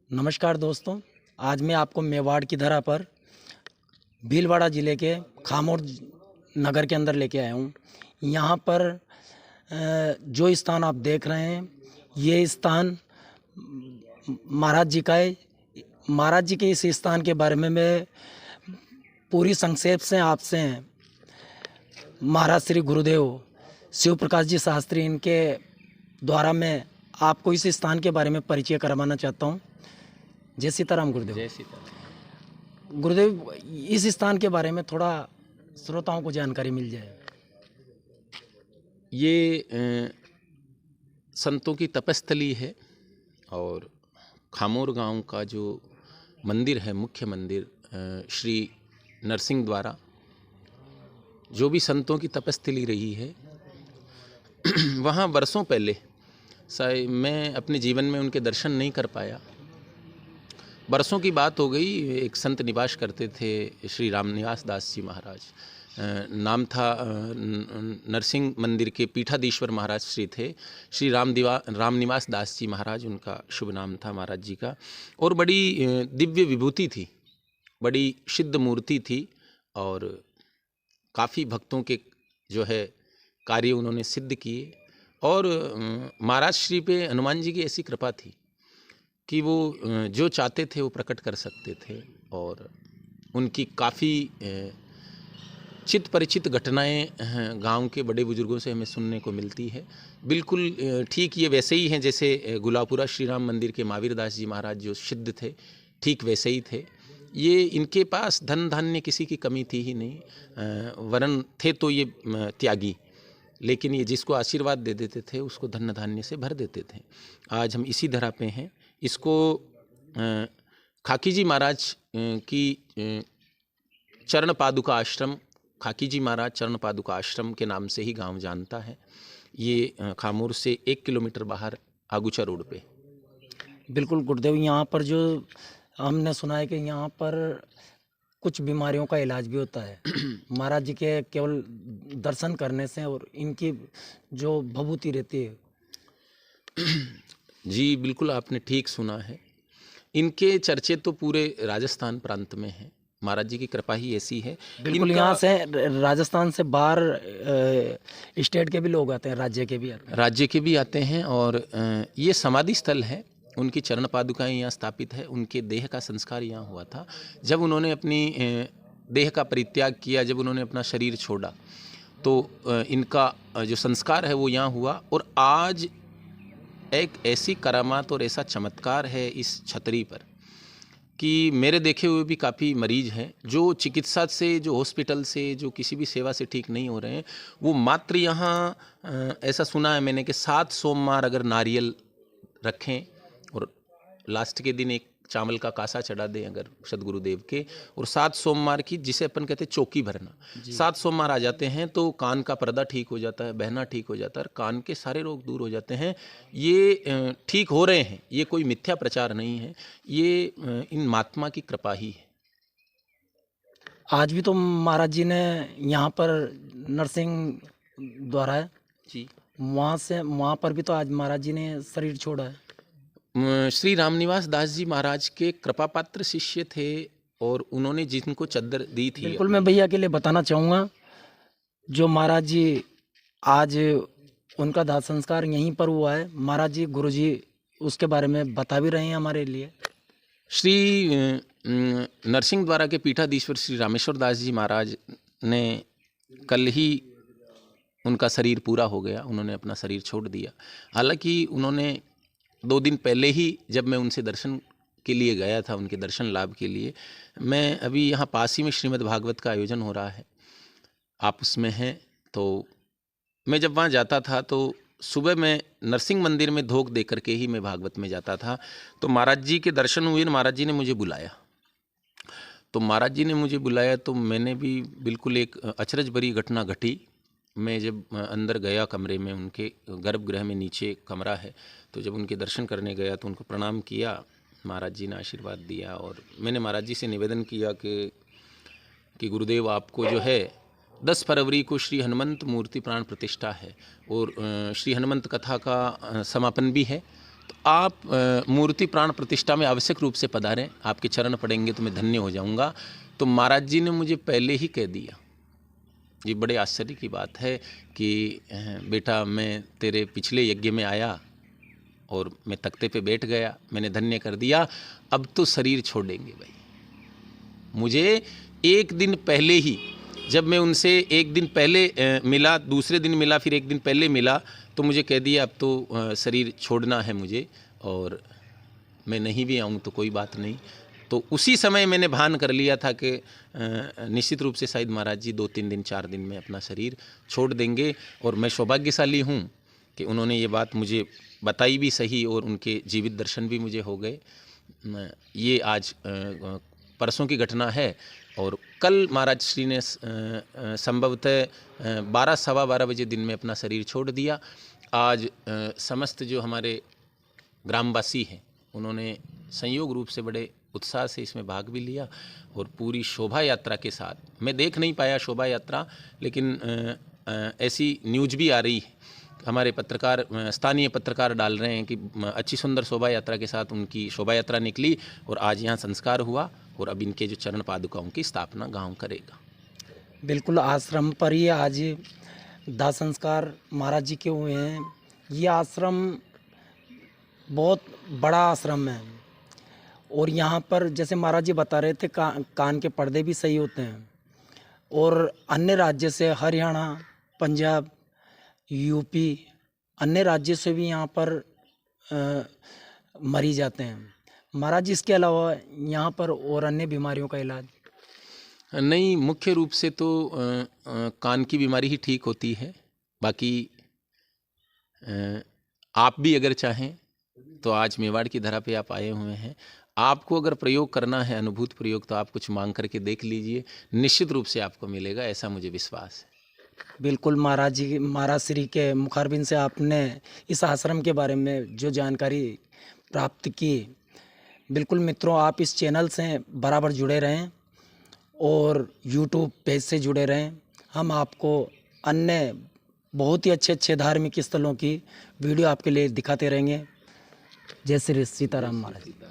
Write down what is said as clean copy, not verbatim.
नमस्कार दोस्तों। आज मैं आपको मेवाड़ की धरा पर भीलवाड़ा ज़िले के खामोर नगर के अंदर लेके आया हूँ। यहाँ पर जो स्थान आप देख रहे हैं, ये स्थान महाराज जी का है। महाराज जी के इस स्थान के बारे में मैं पूरी संक्षेप से आपसे महाराज श्री गुरुदेव शिव प्रकाश जी शास्त्री इनके द्वारा मैं आपको इस स्थान के बारे में परिचय करवाना चाहता हूँ। जय सीताराम गुरुदेव। जय सीताराम। गुरुदेव, इस स्थान के बारे में थोड़ा श्रोताओं को जानकारी मिल जाए। ये संतों की तपस्थली है और खामोर गांव का जो मंदिर है, मुख्य मंदिर श्री नरसिंह द्वारा जो भी संतों की तपस्थली रही है वहाँ वर्षों पहले मैं अपने जीवन में उनके दर्शन नहीं कर पाया। बरसों की बात हो गई। एक संत निवास करते थे, श्री रामनिवास दास जी महाराज नाम था। नरसिंह मंदिर के पीठाधीश्वर महाराज श्री थे, श्री रामनिवास दास जी महाराज उनका शुभ नाम था महाराज जी का। और बड़ी दिव्य विभूति थी, बड़ी सिद्ध मूर्ति थी और काफ़ी भक्तों के जो है कार्य उन्होंने सिद्ध किए। और महाराज श्री पे हनुमान जी की ऐसी कृपा थी कि वो जो चाहते थे वो प्रकट कर सकते थे। और उनकी काफ़ी चित परिचित घटनाएं गांव के बड़े बुजुर्गों से हमें सुनने को मिलती है। बिल्कुल ठीक ये वैसे ही हैं जैसे गुलापुरा श्री राम मंदिर के महावीर दास जी महाराज जो सिद्ध थे, ठीक वैसे ही थे। ये इनके पास धन धान्य किसी की कमी थी ही नहीं। वरन थे तो ये त्यागी, लेकिन ये जिसको आशीर्वाद दे देते थे उसको धन धान्य से भर देते थे। आज हम इसी धरा पे हैं। इसको खाकी जी महाराज की चरण पादुका आश्रम, खाकी जी महाराज चरण पादुका आश्रम के नाम से ही गांव जानता है। ये खामोर से 1 किलोमीटर बाहर आगुचा रोड पे। बिल्कुल गुरुदेव, यहाँ पर जो हमने सुना है कि यहाँ पर कुछ बीमारियों का इलाज भी होता है महाराज जी के केवल दर्शन करने से, और इनकी जो भभूति रहती है। जी बिल्कुल, आपने ठीक सुना है। इनके चर्चे तो पूरे राजस्थान प्रांत में हैं। महाराज जी की कृपा ही ऐसी है। बिल्कुल, यहाँ से राजस्थान से बाहर स्टेट के भी लोग आते हैं, राज्य के भी आते हैं। राज्य के भी आते हैं। और ये समाधि स्थल है, उनकी चरण पादुकाएं यहाँ स्थापित है। उनके देह का संस्कार यहाँ हुआ था। जब उन्होंने अपनी देह का परित्याग किया, जब उन्होंने अपना शरीर छोड़ा, तो इनका जो संस्कार है वो यहाँ हुआ। और आज एक ऐसी करामात और ऐसा चमत्कार है इस छतरी पर कि मेरे देखे हुए भी काफ़ी मरीज हैं जो चिकित्सा से, जो हॉस्पिटल से, जो किसी भी सेवा से ठीक नहीं हो रहे हैं। वो मात्र यहाँ ऐसा सुना है मैंने कि 7 सोमवार अगर नारियल रखें और लास्ट के दिन एक चावल का कासा चढ़ा दें अगर सदगुरुदेव के, और 7 सोमवार की, जिसे अपन कहते हैं चौकी भरना, 7 सोमवार आ जाते हैं तो कान का पर्दा ठीक हो जाता है, बहना ठीक हो जाता है और कान के सारे रोग दूर हो जाते हैं। ये ठीक हो रहे हैं, ये कोई मिथ्या प्रचार नहीं है, ये इन महात्मा की कृपा ही है। आज भी तो महाराज जी ने यहाँ पर नरसिंह द्वारा है जी, वहाँ पर भी तो आज महाराज जी ने शरीर छोड़ा है। श्री रामनिवास दास जी महाराज के कृपा पात्र शिष्य थे और उन्होंने जिनको चद्दर दी थी। बिल्कुल, मैं भैया के लिए बताना चाहूँगा, जो महाराज जी आज उनका दाह संस्कार यहीं पर हुआ है। महाराज जी, गुरु जी उसके बारे में बता भी रहे हैं हमारे लिए। श्री नरसिंह द्वारा के पीठाधीश्वर श्री रामेश्वर दास जी महाराज ने कल ही उनका शरीर पूरा हो गया, उन्होंने अपना शरीर छोड़ दिया। हालांकि उन्होंने 2 दिन पहले ही, जब मैं उनसे दर्शन के लिए गया था, उनके दर्शन लाभ के लिए, मैं अभी यहाँ पास ही में श्रीमद् भागवत का आयोजन हो रहा है, आप उसमें हैं, तो मैं जब वहाँ जाता था तो सुबह मैं नरसिंह मंदिर में धोख दे करके ही मैं भागवत में जाता था। तो महाराज जी के दर्शन हुए, महाराज जी ने मुझे बुलाया। तो महाराज जी ने मुझे बुलाया तो मैंने भी बिल्कुल एक अचरज भरी घटना घटी। मैं जब अंदर गया कमरे में, उनके गर्भगृह में नीचे कमरा है, तो जब उनके दर्शन करने गया तो उनको प्रणाम किया। महाराज जी ने आशीर्वाद दिया और मैंने महाराज जी से निवेदन किया कि गुरुदेव, आपको जो है 10 फरवरी को श्री हनुमंत मूर्ति प्राण प्रतिष्ठा है और श्री हनुमंत कथा का समापन भी है। तो आप मूर्ति प्राण प्रतिष्ठा में आवश्यक रूप से पधारें, आपके चरण पड़ेंगे तो मैं धन्य हो जाऊंगा। तो महाराज जी ने मुझे पहले ही कह दिया, ये बड़े आश्चर्य की बात है कि बेटा मैं तेरे पिछले यज्ञ में आया और मैं तख्ते पे बैठ गया, मैंने धन्य कर दिया, अब तो शरीर छोड़ेंगे भाई। मुझे एक दिन पहले ही, जब मैं उनसे एक दिन पहले मिला, दूसरे दिन मिला, फिर एक दिन पहले मिला, तो मुझे कह दिया अब तो शरीर छोड़ना है मुझे और मैं नहीं भी आऊँ तो कोई बात नहीं। तो उसी समय मैंने भान कर लिया था कि निश्चित रूप से शायद महाराज जी 2-3 दिन 4 दिन में अपना शरीर छोड़ देंगे। और मैं सौभाग्यशाली हूँ कि उन्होंने ये बात मुझे बताई भी सही और उनके जीवित दर्शन भी मुझे हो गए। ये आज परसों की घटना है और कल महाराज श्री ने संभवतः 12-12:15 बजे दिन में अपना शरीर छोड़ दिया। आज समस्त जो हमारे ग्रामवासी हैं उन्होंने संयोग रूप से बड़े उत्साह से इसमें भाग भी लिया और पूरी शोभा यात्रा के साथ, मैं देख नहीं पाया शोभा यात्रा, लेकिन ऐसी न्यूज भी आ रही है, हमारे पत्रकार, स्थानीय पत्रकार डाल रहे हैं कि अच्छी सुंदर शोभा यात्रा के साथ उनकी शोभा यात्रा निकली और आज यहाँ संस्कार हुआ और अब इनके जो चरण पादुकाओं की स्थापना गांव करेगा। बिल्कुल आश्रम पर ही आज दाह संस्कार महाराज जी के हुए हैं। ये आश्रम बहुत बड़ा आश्रम है और यहाँ पर जैसे महाराज जी बता रहे थे कान के पर्दे भी सही होते हैं और अन्य राज्य से हरियाणा, पंजाब, यूपी, अन्य राज्य से भी यहाँ पर मरीज आते हैं। महाराज जी इसके अलावा यहाँ पर और अन्य बीमारियों का इलाज? नहीं, मुख्य रूप से तो कान की बीमारी ही ठीक होती है। बाकी आप भी अगर चाहें तो आज मेवाड़ की धरा पे आप आए हुए हैं, आपको अगर प्रयोग करना है, अनुभूत प्रयोग, तो आप कुछ मांग करके देख लीजिए, निश्चित रूप से आपको मिलेगा, ऐसा मुझे विश्वास है। बिल्कुल महाराज जी, महाराज श्री के मुखारबिन से आपने इस आश्रम के बारे में जो जानकारी प्राप्त की, बिल्कुल मित्रों आप इस चैनल से बराबर जुड़े रहें और यूट्यूब पेज से जुड़े रहें। हम आपको अन्य बहुत ही अच्छे धार्मिक स्थलों की वीडियो आपके लिए दिखाते रहेंगे। जय श्री सीताराम महाराज।